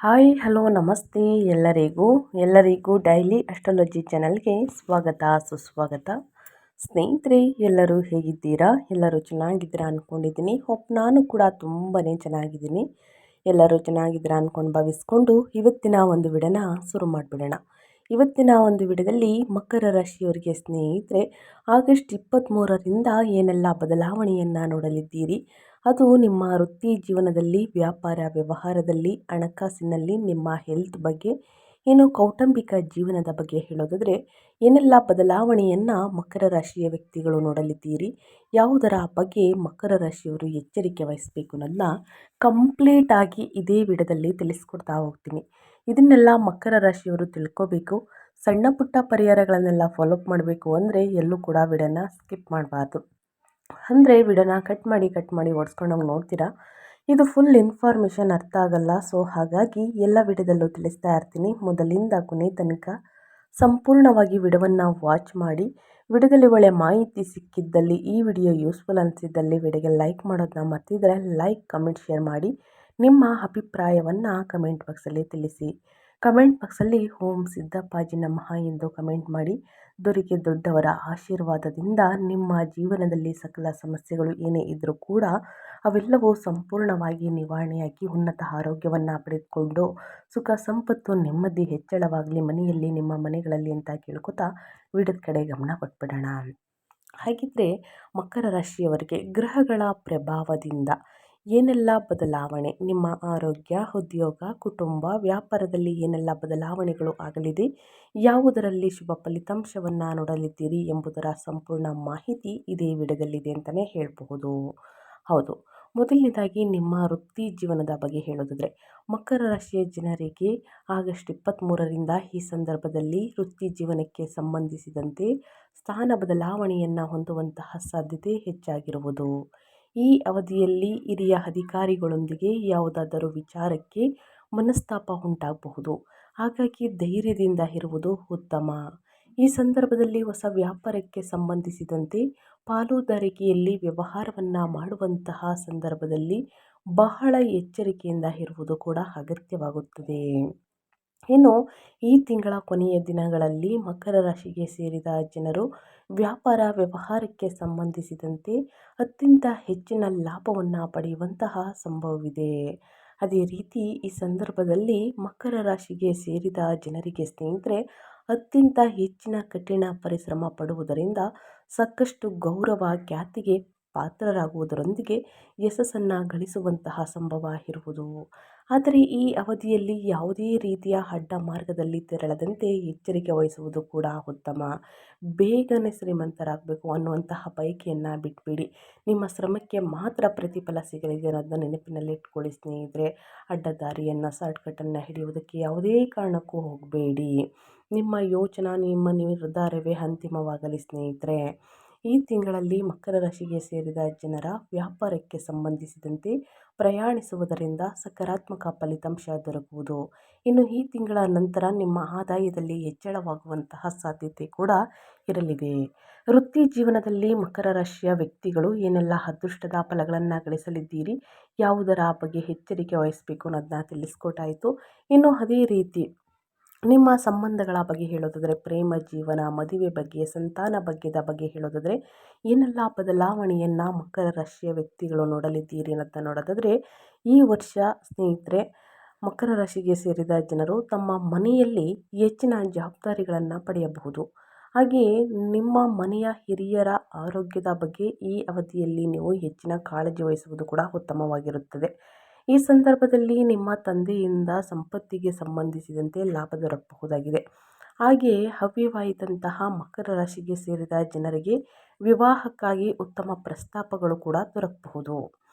Hi hello ನಮಸ್ತೆ ಎಲ್ಲರಿಗೂ daily astrology ಚಾನಲ್ಗೆ ಸ್ವಾಗತ ಸುಸ್ವಾಗತ. ಸ್ನೇಹಿತರೆ, ಎಲ್ಲರೂ ಹೇಗಿದ್ದೀರಾ? ಎಲ್ಲರೂ ಚೆನ್ನಾಗಿದ್ದೀರಾ ಅಂದ್ಕೊಂಡಿದ್ದೀನಿ. ನಾನು ಕೂಡ ತುಂಬಾ ಚೆನ್ನಾಗಿದ್ದೀನಿ. ಎಲ್ಲರೂ ಚೆನ್ನಾಗಿದ್ದೀರಾ ಅಂದ್ಕೊಂಡು ಭಾವಿಸ್ಕೊಂಡು ಇವತ್ತಿನ ಒಂದು ವಿಡಿಯೋನ ಶುರು ಮಾಡಿಬಿಡೋಣ. ಇವತ್ತಿನ ಒಂದು ವಿಡಿಯೋದಲ್ಲಿ ಮಕರ ರಾಶಿಯವರಿಗೆ ಸ್ನೇಹಿತರೆ ಆಗಸ್ಟ್ 23ರಿಂದ ಏನೆಲ್ಲ ಬದಲಾವಣೆಯನ್ನು ನೋಡಲಿದ್ದೀರಿ, ಅದು ನಿಮ್ಮ ವೃತ್ತಿ ಜೀವನದಲ್ಲಿ, ವ್ಯಾಪಾರ ವ್ಯವಹಾರದಲ್ಲಿ, ಹಣಕಾಸಿನಲ್ಲಿ, ನಿಮ್ಮ ಹೆಲ್ತ್ ಬಗ್ಗೆ, ಏನು ಕೌಟುಂಬಿಕ ಜೀವನದ ಬಗ್ಗೆ ಹೇಳೋದಾದರೆ ಏನೆಲ್ಲ ಬದಲಾವಣೆಯನ್ನು ಮಕರ ರಾಶಿಯ ವ್ಯಕ್ತಿಗಳು ನೋಡಲಿದ್ದೀರಿ, ಯಾವುದರ ಬಗ್ಗೆ ಮಕರ ರಾಶಿಯವರು ಎಚ್ಚರಿಕೆ ವಹಿಸಬೇಕು ಅನ್ನೋದನ್ನ ಕಂಪ್ಲೀಟಾಗಿ ಇದೇ ವಿಡಿಯೋದಲ್ಲಿ ತಿಳಿಸ್ಕೊಡ್ತಾ ಹೋಗ್ತೀನಿ. ಇದನ್ನೆಲ್ಲ ಮಕರ ರಾಶಿಯವರು ತಿಳ್ಕೋಬೇಕು. ಸಣ್ಣ ಪುಟ್ಟ ಪರಿಹಾರಗಳನ್ನೆಲ್ಲ ಫಾಲೋಅಪ್ ಮಾಡಬೇಕು ಅಂದರೆ ಎಲ್ಲೂ ಕೂಡ ವಿಡಿಯೋನ ಸ್ಕಿಪ್ ಮಾಡಬಾರ್ದು. ಅಂದರೆ ವಿಡಿಯೋನ ಕಟ್ ಮಾಡಿ ಓಡಿಸ್ಕೊಂಡೋಗಿ ನೋಡ್ತೀರಾ, ಇದು ಫುಲ್ ಇನ್ಫಾರ್ಮೇಷನ್ ಅರ್ಥ ಆಗಲ್ಲ. ಸೊ ಹಾಗಾಗಿ ಎಲ್ಲ ವಿಡಿಯೋದಲ್ಲೂ ತಿಳಿಸ್ತಾ ಇರ್ತೀನಿ. ಮೊದಲಿಂದ ಕೊನೆ ತನಕ ಸಂಪೂರ್ಣವಾಗಿ ವಿಡಿಯೋವನ್ನು ವಾಚ್ ಮಾಡಿ. ವಿಡಿಯೋದಲ್ಲಿ ಒಳ್ಳೆ ಮಾಹಿತಿ ಸಿಕ್ಕಿದ್ದಲ್ಲಿ, ಈ ವಿಡಿಯೋ ಯೂಸ್ಫುಲ್ ಅನಿಸಿದ್ದಲ್ಲಿ ವಿಡಿಯೋಗೆ ಲೈಕ್ ಮಾಡೋದನ್ನ ಮರ್ತಿದ್ರೆ ಲೈಕ್, ಕಮೆಂಟ್, ಶೇರ್ ಮಾಡಿ. ನಿಮ್ಮ ಅಭಿಪ್ರಾಯವನ್ನು ಕಮೆಂಟ್ ಬಾಕ್ಸಲ್ಲಿ ತಿಳಿಸಿ. ಕಮೆಂಟ್ ಬಾಕ್ಸಲ್ಲಿ ಓಂ ಸಿದ್ದಪ್ಪಾಜಿ ನಮಃ ಎಂದು ಕಮೆಂಟ್ ಮಾಡಿ. ದೊಡ್ಡವರ ಆಶೀರ್ವಾದದಿಂದ ನಿಮ್ಮ ಜೀವನದಲ್ಲಿ ಸಕಲ ಸಮಸ್ಯೆಗಳು ಏನೇ ಇದ್ದರೂ ಕೂಡ ಅವೆಲ್ಲವೂ ಸಂಪೂರ್ಣವಾಗಿ ನಿವಾರಣೆಯಾಗಿ ಉನ್ನತ ಆರೋಗ್ಯವನ್ನು ಪಡೆದುಕೊಂಡು ಸುಖ ಸಂಪತ್ತು ನೆಮ್ಮದಿ ಹೆಚ್ಚಳವಾಗಲಿ ಮನೆಯಲ್ಲಿ, ನಿಮ್ಮ ಮನೆಗಳಲ್ಲಿ ಅಂತ ಕೇಳ್ಕೊತಾ ವಿಡಿಯೋದ ಕಡೆ ಗಮನ ಕೊಟ್ಬಿಡೋಣ. ಹಾಗಿದ್ರೆ ಮಕರ ರಾಶಿಯವರಿಗೆ ಗ್ರಹಗಳ ಪ್ರಭಾವದಿಂದ ಏನೆಲ್ಲ ಬದಲಾವಣೆ, ನಿಮ್ಮ ಆರೋಗ್ಯ, ಉದ್ಯೋಗ, ಕುಟುಂಬ, ವ್ಯಾಪಾರದಲ್ಲಿ ಏನೆಲ್ಲ ಬದಲಾವಣೆಗಳು ಆಗಲಿದೆ, ಯಾವುದರಲ್ಲಿ ಶುಭ ಫಲಿತಾಂಶವನ್ನು ನೋಡಲಿದ್ದೀರಿ ಎಂಬುದರ ಸಂಪೂರ್ಣ ಮಾಹಿತಿ ಇದೇ ವಿಡಿಯೋದಲ್ಲಿದೆ ಅಂತಲೇ ಹೇಳಬಹುದು. ಹೌದು, ಮೊದಲನೇದಾಗಿ ನಿಮ್ಮ ವೃತ್ತಿ ಜೀವನದ ಬಗ್ಗೆ ಹೇಳೋದಾದರೆ ಮಕರ ರಾಶಿಯ ಜನರಿಗೆ ಆಗಸ್ಟ್ 23ರಿಂದ ಈ ಸಂದರ್ಭದಲ್ಲಿ ವೃತ್ತಿ ಜೀವನಕ್ಕೆ ಸಂಬಂಧಿಸಿದಂತೆ ಸ್ಥಾನ ಬದಲಾವಣೆಯನ್ನು ಹೊಂದುವಂತಹ ಸಾಧ್ಯತೆ ಹೆಚ್ಚಾಗಿರುವುದು. ಈ ಅವಧಿಯಲ್ಲಿ ಹಿರಿಯ ಅಧಿಕಾರಿಗಳೊಂದಿಗೆ ಯಾವುದಾದರೂ ವಿಚಾರಕ್ಕೆ ಮನಸ್ತಾಪ ಉಂಟಾಗಬಹುದು. ಹಾಗಾಗಿ ಧೈರ್ಯದಿಂದ ಇರುವುದು ಉತ್ತಮ. ಈ ಸಂದರ್ಭದಲ್ಲಿ ಹೊಸ ವ್ಯಾಪಾರಕ್ಕೆ ಸಂಬಂಧಿಸಿದಂತೆ ಪಾಲುದಾರಿಕೆಯಲ್ಲಿ ವ್ಯವಹಾರವನ್ನು ಮಾಡುವಂತಹ ಸಂದರ್ಭದಲ್ಲಿ ಬಹಳ ಎಚ್ಚರಿಕೆಯಿಂದ ಇರುವುದು ಕೂಡ ಅಗತ್ಯವಾಗುತ್ತದೆ. ಇನ್ನು ಈ ತಿಂಗಳ ಕೊನೆಯ ದಿನಗಳಲ್ಲಿ ಮಕರ ರಾಶಿಗೆ ಸೇರಿದ ಜನರು ವ್ಯಾಪಾರ ವ್ಯವಹಾರಕ್ಕೆ ಸಂಬಂಧಿಸಿದಂತೆ ಅತ್ಯಂತ ಹೆಚ್ಚಿನ ಲಾಭವನ್ನು ಪಡೆಯುವಂತಹ ಸಂಭವವಿದೆ. ಅದೇ ರೀತಿ ಈ ಸಂದರ್ಭದಲ್ಲಿ ಮಕರ ರಾಶಿಗೆ ಸೇರಿದ ಜನರಿಗೆ ಸ್ನೇಹಿತರೆ ಅತ್ಯಂತ ಹೆಚ್ಚಿನ ಕಠಿಣ ಪರಿಶ್ರಮ ಪಡುವುದರಿಂದ ಸಾಕಷ್ಟು ಗೌರವ, ಖ್ಯಾತಿಗೆ ಪಾತ್ರರಾಗುವುದರೊಂದಿಗೆ ಯಶಸ್ಸನ್ನು ಗಳಿಸುವಂತಹ ಸಂಭವ ಇರುವುದು. ಆದರೆ ಈ ಅವಧಿಯಲ್ಲಿ ಯಾವುದೇ ರೀತಿಯ ಅಡ್ಡ ಮಾರ್ಗದಲ್ಲಿ ತೆರಳದಂತೆ ಎಚ್ಚರಿಕೆ ವಹಿಸುವುದು ಕೂಡ ಉತ್ತಮ. ಬೇಗನೆ ಶ್ರೀಮಂತರಾಗಬೇಕು ಅನ್ನುವಂತಹ ಬಯಕೆಯನ್ನು ಬಿಟ್ಬಿಡಿ. ನಿಮ್ಮ ಶ್ರಮಕ್ಕೆ ಮಾತ್ರ ಪ್ರತಿಫಲ ಸಿಗಲಿದೆ ಅನ್ನೋದನ್ನ ನೆನಪಿನಲ್ಲಿಟ್ಕೊಳ್ಳಿ ಸ್ನೇಹಿತರೆ. ಅಡ್ಡದಾರಿಯನ್ನು, ಶಾರ್ಟ್ಕಟನ್ನು ಹಿಡಿಯುವುದಕ್ಕೆ ಯಾವುದೇ ಕಾರಣಕ್ಕೂ ಹೋಗಬೇಡಿ. ನಿಮ್ಮ ಯೋಚನೆ, ನಿಮ್ಮ ನಿರ್ಧಾರವೇ ಅಂತಿಮವಾಗಲಿ ಸ್ನೇಹಿತರೆ. ಈ ತಿಂಗಳಲ್ಲಿ ಮಕರ ರಾಶಿಗೆ ಸೇರಿದ ಜನರ ವ್ಯಾಪಾರಕ್ಕೆ ಸಂಬಂಧಿಸಿದಂತೆ ಪ್ರಯಾಣಿಸುವುದರಿಂದ ಸಕಾರಾತ್ಮಕ ಫಲಿತಾಂಶ ದೊರಕುವುದು. ಇನ್ನು ಈ ತಿಂಗಳ ನಂತರ ನಿಮ್ಮ ಆದಾಯದಲ್ಲಿ ಹೆಚ್ಚಳವಾಗುವಂತಹ ಸಾಧ್ಯತೆ ಕೂಡ ಇರಲಿದೆ. ವೃತ್ತಿ ಜೀವನದಲ್ಲಿ ಮಕರ ರಾಶಿಯ ವ್ಯಕ್ತಿಗಳು ಏನೆಲ್ಲ ಅದೃಷ್ಟದ ಫಲಗಳನ್ನು ಗಳಿಸಲಿದ್ದೀರಿ, ಯಾವುದರ ಬಗ್ಗೆ ಎಚ್ಚರಿಕೆ ವಹಿಸಬೇಕು ಅನ್ನೋದನ್ನ ತಿಳಿಸ್ಕೊಟ್ಟಾಯಿತು. ಇನ್ನು ಅದೇ ರೀತಿ ನಿಮ್ಮ ಸಂಬಂಧಗಳ ಬಗ್ಗೆ ಹೇಳೋದಾದರೆ, ಪ್ರೇಮ ಜೀವನ, ಮದುವೆ ಬಗ್ಗೆ, ಸಂತಾನ ಭಾಗ್ಯದ ಬಗ್ಗೆ ಹೇಳೋದಾದರೆ ಏನೆಲ್ಲ ಬದಲಾವಣೆಯನ್ನು ಮಕರ ರಾಶಿಯ ವ್ಯಕ್ತಿಗಳು ನೋಡಲಿದ್ದೀರಿ ಅನ್ನೋದನ್ನ ನೋಡೋದಾದರೆ, ಈ ವರ್ಷ ಸ್ನೇಹಿತರೆ ಮಕರ ರಾಶಿಗೆ ಸೇರಿದ ಜನರು ತಮ್ಮ ಮನೆಯಲ್ಲಿ ಹೆಚ್ಚಿನ ಜವಾಬ್ದಾರಿಗಳನ್ನು ಪಡೆಯಬಹುದು. ಹಾಗೆಯೇ ನಿಮ್ಮ ಮನೆಯ ಹಿರಿಯರ ಆರೋಗ್ಯದ ಬಗ್ಗೆ ಈ ಅವಧಿಯಲ್ಲಿ ನೀವು ಹೆಚ್ಚಿನ ಕಾಳಜಿ ವಹಿಸುವುದು ಕೂಡ ಉತ್ತಮವಾಗಿರುತ್ತದೆ. ಈ ಸಂದರ್ಭದಲ್ಲಿ ನಿಮ್ಮ ತಂದೆಯಿಂದ ಸಂಪತ್ತಿಗೆ ಸಂಬಂಧಿಸಿದಂತೆ ಲಾಭ ದೊರಕಬಹುದಾಗಿದೆ. ಹಾಗೆಯೇ ಅವಿವಾಹಿತಂತಹ ಮಕರ ರಾಶಿಗೆ ಸೇರಿದ ಜನರಿಗೆ ವಿವಾಹಕ್ಕಾಗಿ ಉತ್ತಮ ಪ್ರಸ್ತಾಪಗಳು ಕೂಡ ದೊರಕಬಹುದು.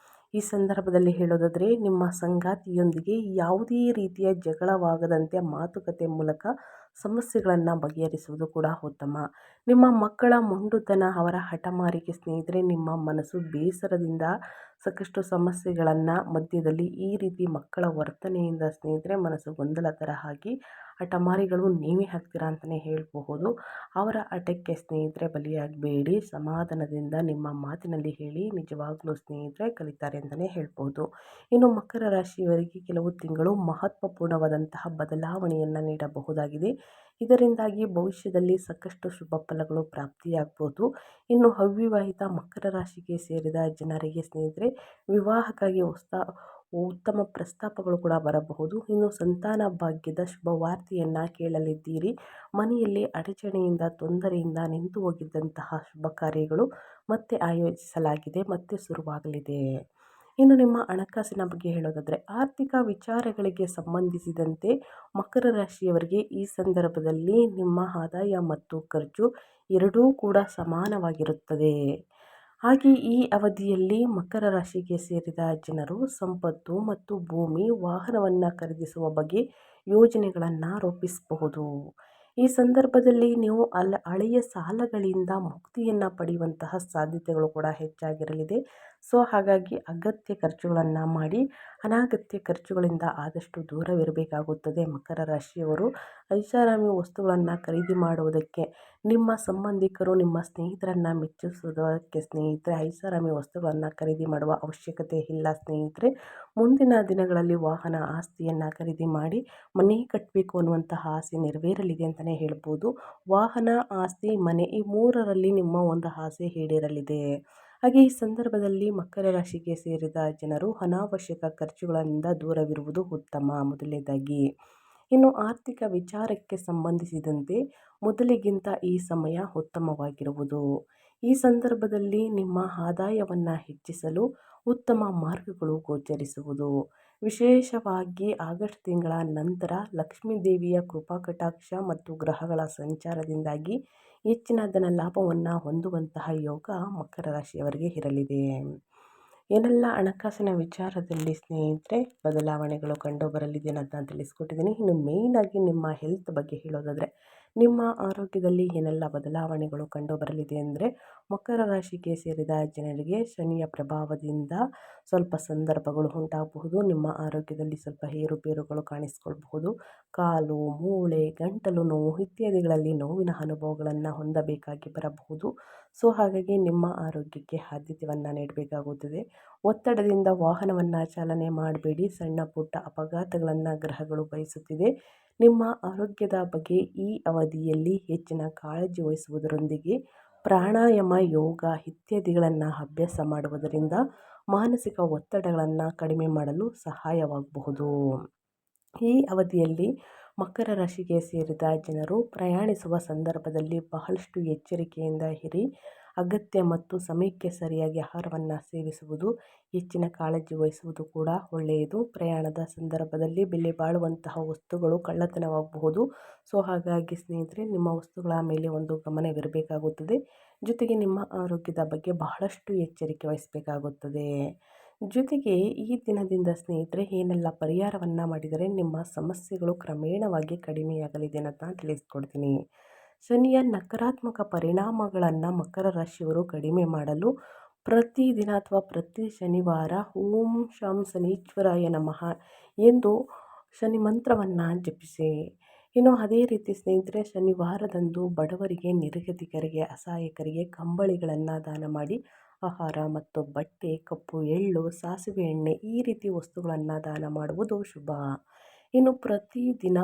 ಈ ಸಂದರ್ಭದಲ್ಲಿ ಹೇಳೋದಾದರೆ ನಿಮ್ಮ ಸಂಗಾತಿಯೊಂದಿಗೆ ಯಾವುದೇ ರೀತಿಯ ಜಗಳವಾಗದಂತೆ ಮಾತುಕತೆ ಮೂಲಕ ಸಮಸ್ಯೆಗಳನ್ನು ಬಗೆಹರಿಸುವುದು ಕೂಡ ಉತ್ತಮ. ನಿಮ್ಮ ಮಕ್ಕಳ ಮೊಂಡುತನ, ಅವರ ಹಠಮಾರಿಕೆ ಸ್ನೇಹಿತರೆ ನಿಮ್ಮ ಮನಸ್ಸು ಬೇಸರದಿಂದ ಸಾಕಷ್ಟು ಸಮಸ್ಯೆಗಳನ್ನು ಮಧ್ಯದಲ್ಲಿ ಈ ರೀತಿ ಮಕ್ಕಳ ವರ್ತನೆಯಿಂದ ಸ್ನೇಹಿತರೆ ಮನಸ್ಸು ಗೊಂದಲ ಥರ ಆಗಿ ಹಠಮಾರಿಗಳು ನೀವೇ ಆಗ್ತೀರಾ ಅಂತಲೇ ಹೇಳಬಹುದು. ಅವರ ಹಠಕ್ಕೆ ಸ್ನೇಹಿತರೆ ಬಲಿಯಾಗಬೇಡಿ, ಸಮಾಧಾನದಿಂದ ನಿಮ್ಮ ಮಾತಿನಲ್ಲಿ ಹೇಳಿ ನಿಜವಾಗ್ಲೂ ಸ್ನೇಹಿತರೆ ಕಲಿತಾರೆ ಅಂತಲೇ ಹೇಳ್ಬೋದು. ಇನ್ನು ಮಕರ ರಾಶಿಯವರಿಗೆ ಕೆಲವು ತಿಂಗಳು ಮಹತ್ವಪೂರ್ಣವಾದಂತಹ ಬದಲಾವಣೆಯನ್ನು ನೀಡಬಹುದಾಗಿದೆ. ಇದರಿಂದಾಗಿ ಭವಿಷ್ಯದಲ್ಲಿ ಸಾಕಷ್ಟು ಶುಭ ಫಲಗಳು ಪ್ರಾಪ್ತಿಯಾಗ್ಬೋದು. ಇನ್ನು ಅವಿವಾಹಿತ ಮಕರ ರಾಶಿಗೆ ಸೇರಿದ ಜನರಿಗೆ ಸ್ನೇಹಿತರೆ ವಿವಾಹಕ್ಕಾಗಿ ಉತ್ತಮ ಪ್ರಸ್ತಾಪಗಳು ಕೂಡ ಬರಬಹುದು. ಇನ್ನು ಸಂತಾನ ಭಾಗ್ಯದ ಶುಭ ವಾರ್ತೆಯನ್ನು ಕೇಳಲಿದ್ದೀರಿ. ಮನೆಯಲ್ಲಿ ಅಡಚಣೆಯಿಂದ ತೊಂದರೆಯಿಂದ ನಿಂತು ಹೋಗಿದ್ದಂತಹ ಶುಭ ಕಾರ್ಯಗಳು ಮತ್ತೆ ಆಯೋಜಿಸಲಾಗಿದೆ, ಮತ್ತೆ ಶುರುವಾಗಲಿದೆ. ಇನ್ನು ನಿಮ್ಮ ಹಣಕಾಸಿನ ಬಗ್ಗೆ ಹೇಳೋದಾದರೆ ಆರ್ಥಿಕ ವಿಚಾರಗಳಿಗೆ ಸಂಬಂಧಿಸಿದಂತೆ ಮಕರ ರಾಶಿಯವರಿಗೆ ಈ ಸಂದರ್ಭದಲ್ಲಿ ನಿಮ್ಮ ಆದಾಯ ಮತ್ತು ಖರ್ಚು ಎರಡೂ ಕೂಡ ಸಮಾನವಾಗಿರುತ್ತದೆ. ಹಾಗೆ ಈ ಅವಧಿಯಲ್ಲಿ ಮಕರ ರಾಶಿಗೆ ಸೇರಿದ ಜನರು ಸಂಪತ್ತು ಮತ್ತು ಭೂಮಿ ವಾಹನವನ್ನು ಖರೀದಿಸುವ ಬಗ್ಗೆ ಯೋಜನೆಗಳನ್ನು ರೂಪಿಸಬಹುದು. ಈ ಸಂದರ್ಭದಲ್ಲಿ ನೀವು ಹಳೆಯ ಸಾಲಗಳಿಂದ ಮುಕ್ತಿಯನ್ನು ಪಡೆಯುವಂತಹ ಸಾಧ್ಯತೆಗಳು ಕೂಡ ಹೆಚ್ಚಾಗಿರಲಿದೆ. ಸೊ ಹಾಗಾಗಿ ಅಗತ್ಯ ಖರ್ಚುಗಳನ್ನು ಮಾಡಿ ಅನಗತ್ಯ ಖರ್ಚುಗಳಿಂದ ಆದಷ್ಟು ದೂರವಿರಬೇಕಾಗುತ್ತದೆ. ಮಕರ ರಾಶಿಯವರು ಐಷಾರಾಮಿ ವಸ್ತುಗಳನ್ನು ಖರೀದಿ ಮಾಡುವುದಕ್ಕೆ, ನಿಮ್ಮ ಸಂಬಂಧಿಕರು ನಿಮ್ಮ ಸ್ನೇಹಿತರನ್ನು ಮೆಚ್ಚಿಸುವುದಕ್ಕೆ ಸ್ನೇಹಿತರೆ ಐಷಾರಾಮಿ ವಸ್ತುಗಳನ್ನು ಖರೀದಿ ಮಾಡುವ ಅವಶ್ಯಕತೆ ಇಲ್ಲ ಸ್ನೇಹಿತರೆ. ಮುಂದಿನ ದಿನಗಳಲ್ಲಿ ವಾಹನ ಆಸ್ತಿಯನ್ನು ಖರೀದಿ ಮಾಡಿ ಮನೆ ಕಟ್ಟಬೇಕು ಅನ್ನುವಂತಹ ಆಸೆ ನೆರವೇರಲಿದೆ ಅಂತಲೇ ಹೇಳ್ಬೋದು. ವಾಹನ, ಆಸ್ತಿ, ಮನೆ ಈ ಮೂರರಲ್ಲಿ ನಿಮ್ಮ ಒಂದು ಆಸೆ ಈಡೇರಲಿದೆ. ಹಾಗೆ ಈ ಸಂದರ್ಭದಲ್ಲಿ ಮಕರ ರಾಶಿಗೆ ಸೇರಿದ ಜನರು ಅನಾವಶ್ಯಕ ಖರ್ಚುಗಳಿಂದ ದೂರವಿರುವುದು ಉತ್ತಮ. ಮೊದಲನೇದಾಗಿ ಇನ್ನು ಆರ್ಥಿಕ ವಿಚಾರಕ್ಕೆ ಸಂಬಂಧಿಸಿದಂತೆ ಮೊದಲಿಗಿಂತ ಈ ಸಮಯ ಉತ್ತಮವಾಗಿರುವುದು. ಈ ಸಂದರ್ಭದಲ್ಲಿ ನಿಮ್ಮ ಆದಾಯವನ್ನು ಹೆಚ್ಚಿಸಲು ಉತ್ತಮ ಮಾರ್ಗಗಳು ಗೋಚರಿಸುವುದು. ವಿಶೇಷವಾಗಿ ಆಗಸ್ಟ್ ತಿಂಗಳ ನಂತರ ಲಕ್ಷ್ಮೀ ದೇವಿಯ ಕೃಪಾ ಕಟಾಕ್ಷ ಮತ್ತು ಗ್ರಹಗಳ ಸಂಚಾರದಿಂದಾಗಿ ಹೆಚ್ಚಿನ ಧನ ಲಾಭವನ್ನು ಹೊಂದುವಂತಹ ಯೋಗ ಮಕರ ರಾಶಿಯವರಿಗೆ ಇರಲಿದೆ. ಏನೆಲ್ಲ ಹಣಕಾಸಿನ ವಿಚಾರದಲ್ಲಿ ಸ್ನೇಹಿತರೆ ಬದಲಾವಣೆಗಳು ಕಂಡು ಬರಲಿದೆ ಅನ್ನೋದನ್ನ ತಿಳಿಸ್ಕೊಟ್ಟಿದ್ದೀನಿ. ಇನ್ನು ಮೇಯ್ನಾಗಿ ನಿಮ್ಮ ಹೆಲ್ತ್ ಬಗ್ಗೆ ಹೇಳೋದಾದರೆ ನಿಮ್ಮ ಆರೋಗ್ಯದಲ್ಲಿ ಏನೆಲ್ಲ ಬದಲಾವಣೆಗಳು ಕಂಡು ಬರಲಿದೆ ಅಂದರೆ ಮಕರ ರಾಶಿಗೆ ಸೇರಿದ ಜನರಿಗೆ ಶನಿಯ ಪ್ರಭಾವದಿಂದ ಸ್ವಲ್ಪ ಸಂದರ್ಭಗಳು ಉಂಟಾಗಬಹುದು. ನಿಮ್ಮ ಆರೋಗ್ಯದಲ್ಲಿ ಸ್ವಲ್ಪ ಏರುಪೇರುಗಳು ಕಾಣಿಸ್ಕೊಳ್ಬಹುದು. ಕಾಲು, ಮೂಳೆ, ಗಂಟಲು ನೋವು ಇತ್ಯಾದಿಗಳಲ್ಲಿ ನೋವಿನ ಅನುಭವಗಳನ್ನು ಹೊಂದಬೇಕಾಗಿ ಬರಬಹುದು. ಸೊ ಹಾಗಾಗಿ ನಿಮ್ಮ ಆರೋಗ್ಯಕ್ಕೆ ಆದ್ಯತೆಯನ್ನು ನೀಡಬೇಕಾಗುತ್ತದೆ. ಒತ್ತಡದಿಂದ ವಾಹನವನ್ನು ಚಾಲನೆ ಮಾಡಬೇಡಿ. ಸಣ್ಣ ಪುಟ್ಟ ಅಪಘಾತಗಳನ್ನು ಗ್ರಹಗಳು ಬಯಸುತ್ತಿದೆ. ನಿಮ್ಮ ಆರೋಗ್ಯದ ಬಗ್ಗೆ ಈ ಅವಧಿಯಲ್ಲಿ ಹೆಚ್ಚಿನ ಕಾಳಜಿ ವಹಿಸುವುದರೊಂದಿಗೆ ಪ್ರಾಣಾಯಾಮ, ಯೋಗ ಇತ್ಯಾದಿಗಳನ್ನು ಅಭ್ಯಾಸ ಮಾಡುವುದರಿಂದ ಮಾನಸಿಕ ಒತ್ತಡಗಳನ್ನು ಕಡಿಮೆ ಮಾಡಲು ಸಹಾಯವಾಗಬಹುದು. ಈ ಅವಧಿಯಲ್ಲಿ ಮಕರ ರಾಶಿಗೆ ಸೇರಿದ ಜನರು ಪ್ರಯಾಣಿಸುವ ಸಂದರ್ಭದಲ್ಲಿ ಬಹಳಷ್ಟು ಎಚ್ಚರಿಕೆಯಿಂದ ಇರಿ. ಅಗತ್ಯ ಮತ್ತು ಸಮಯಕ್ಕೆ ಸರಿಯಾಗಿ ಆಹಾರವನ್ನು ಸೇವಿಸುವುದು, ಹೆಚ್ಚಿನ ಕಾಳಜಿ ವಹಿಸುವುದು ಕೂಡ ಒಳ್ಳೆಯದು. ಪ್ರಯಾಣದ ಸಂದರ್ಭದಲ್ಲಿ ಬೆಲೆ ಬಾಳುವಂತಹ ವಸ್ತುಗಳು ಕಳ್ಳತನವಾಗಬಹುದು. ಸೊ ಹಾಗಾಗಿ ಸ್ನೇಹಿತರೆ ನಿಮ್ಮ ವಸ್ತುಗಳ ಮೇಲೆ ಒಂದು ಗಮನವಿರಬೇಕಾಗುತ್ತದೆ. ಜೊತೆಗೆ ನಿಮ್ಮ ಆರೋಗ್ಯದ ಬಗ್ಗೆ ಬಹಳಷ್ಟು ಎಚ್ಚರಿಕೆ ವಹಿಸಬೇಕಾಗುತ್ತದೆ. ಜೊತೆಗೆ ಈ ದಿನದಿಂದ ಸ್ನೇಹಿತರೆ ಏನೆಲ್ಲ ಪರಿಹಾರವನ್ನು ಮಾಡಿದರೆ ನಿಮ್ಮ ಸಮಸ್ಯೆಗಳು ಕ್ರಮೇಣವಾಗಿ ಕಡಿಮೆಯಾಗಲಿದೆ ಅನ್ನೋದನ್ನ ತಿಳಿಸ್ಕೊಡ್ತೀನಿ. ಶನಿಯ ನಕಾರಾತ್ಮಕ ಪರಿಣಾಮಗಳನ್ನು ಮಕರ ರಾಶಿಯವರು ಕಡಿಮೆ ಮಾಡಲು ಪ್ರತಿದಿನ ಅಥವಾ ಪ್ರತಿ ಶನಿವಾರ ಓಂ ಶಂ ಶನೀಶ್ವರಾಯ ನಮಃ ಎಂದು ಶನಿ ಮಂತ್ರವನ್ನು ಜಪಿಸಿ. ಇನ್ನು ಅದೇ ರೀತಿ ಸ್ನೇಹಿತರೆ ಶನಿವಾರದಂದು ಬಡವರಿಗೆ, ನಿರ್ಗತಿಕರಿಗೆ, ಅಸಹಾಯಕರಿಗೆ ಕಂಬಳಿಗಳನ್ನು ದಾನ ಮಾಡಿ ಆಹಾರ ಮತ್ತು ಬಟ್ಟೆ, ಕಪ್ಪು ಎಳ್ಳು, ಸಾಸಿವೆ ಎಣ್ಣೆ ಈ ರೀತಿ ವಸ್ತುಗಳನ್ನು ದಾನ ಮಾಡುವುದು ಶುಭ. ಇನ್ನು ಪ್ರತಿದಿನ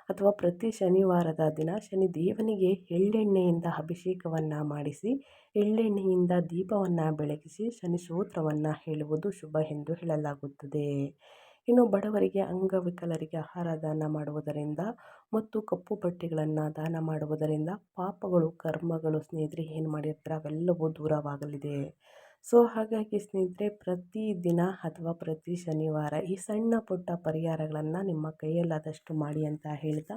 ಅಥವಾ ಪ್ರತಿ ಶನಿವಾರದ ದಿನ ಶನಿದೇವನಿಗೆ ಎಳ್ಳೆಣ್ಣೆಯಿಂದ ಅಭಿಷೇಕವನ್ನು ಮಾಡಿಸಿ ಎಳ್ಳೆಣ್ಣೆಯಿಂದ ದೀಪವನ್ನು ಬೆಳಗಿಸಿ ಶನಿ ಸ್ತೋತ್ರವನ್ನು ಹೇಳುವುದು ಶುಭ ಎಂದು ಹೇಳಲಾಗುತ್ತದೆ. ಇನ್ನು ಬಡವರಿಗೆ, ಅಂಗವಿಕಲರಿಗೆ ಆಹಾರ ದಾನ ಮಾಡುವುದರಿಂದ ಮತ್ತು ಕಪ್ಪು ಬಟ್ಟೆಗಳನ್ನು ದಾನ ಮಾಡುವುದರಿಂದ ಪಾಪಗಳು, ಕರ್ಮಗಳು ಸ್ನೇಹಿತರೆ ಏನು ಮಾಡಿರ್ತಾರೆ ಅವೆಲ್ಲವೂ ದೂರವಾಗಲಿದೆ. ಸೊ ಹಾಗಾಗಿ ಸ್ನೇಹಿತರೆ ಪ್ರತಿ ದಿನ ಅಥವಾ ಪ್ರತಿ ಶನಿವಾರ ಈ ಸಣ್ಣ ಪುಟ್ಟ ಪರಿಹಾರಗಳನ್ನು ನಿಮ್ಮ ಕೈಯಲ್ಲಾದಷ್ಟು ಮಾಡಿ ಅಂತ ಹೇಳ್ತಾ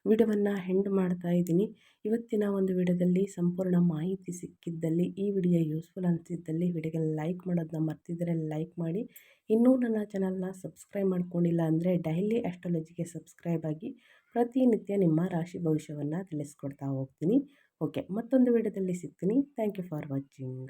ವಿಡಿಯೋವನ್ನು ಎಂಡ್ ಮಾಡ್ತಾ ಇದ್ದೀನಿ. ಇವತ್ತಿನ ಒಂದು ವಿಡಿಯೋದಲ್ಲಿ ಸಂಪೂರ್ಣ ಮಾಹಿತಿ ಸಿಕ್ಕಿದ್ದಲ್ಲಿ, ಈ ವಿಡಿಯೋ ಯೂಸ್ಫುಲ್ ಅನಿಸಿದ್ದಲ್ಲಿ ವಿಡಿಯೋಗೆ ಲೈಕ್ ಮಾಡೋದನ್ನ ಮರ್ತಿದ್ದರೆ ಲೈಕ್ ಮಾಡಿ. ಇನ್ನೂ ನನ್ನ ಚಾನಲ್ನ ಸಬ್ಸ್ಕ್ರೈಬ್ ಮಾಡ್ಕೊಂಡಿಲ್ಲ ಅಂದರೆ ಡೈಲಿ ಆಸ್ಟ್ರಾಲಜಿಗೆ ಸಬ್ಸ್ಕ್ರೈಬ್ ಆಗಿ ಪ್ರತಿನಿತ್ಯ ನಿಮ್ಮ ರಾಶಿ ಭವಿಷ್ಯವನ್ನು ತಿಳಿಸ್ಕೊಡ್ತಾ ಹೋಗ್ತೀನಿ. ಓಕೆ, ಮತ್ತೊಂದು ವಿಡಿಯೋದಲ್ಲಿ ಸಿಗ್ತೀನಿ. Thank you for watching.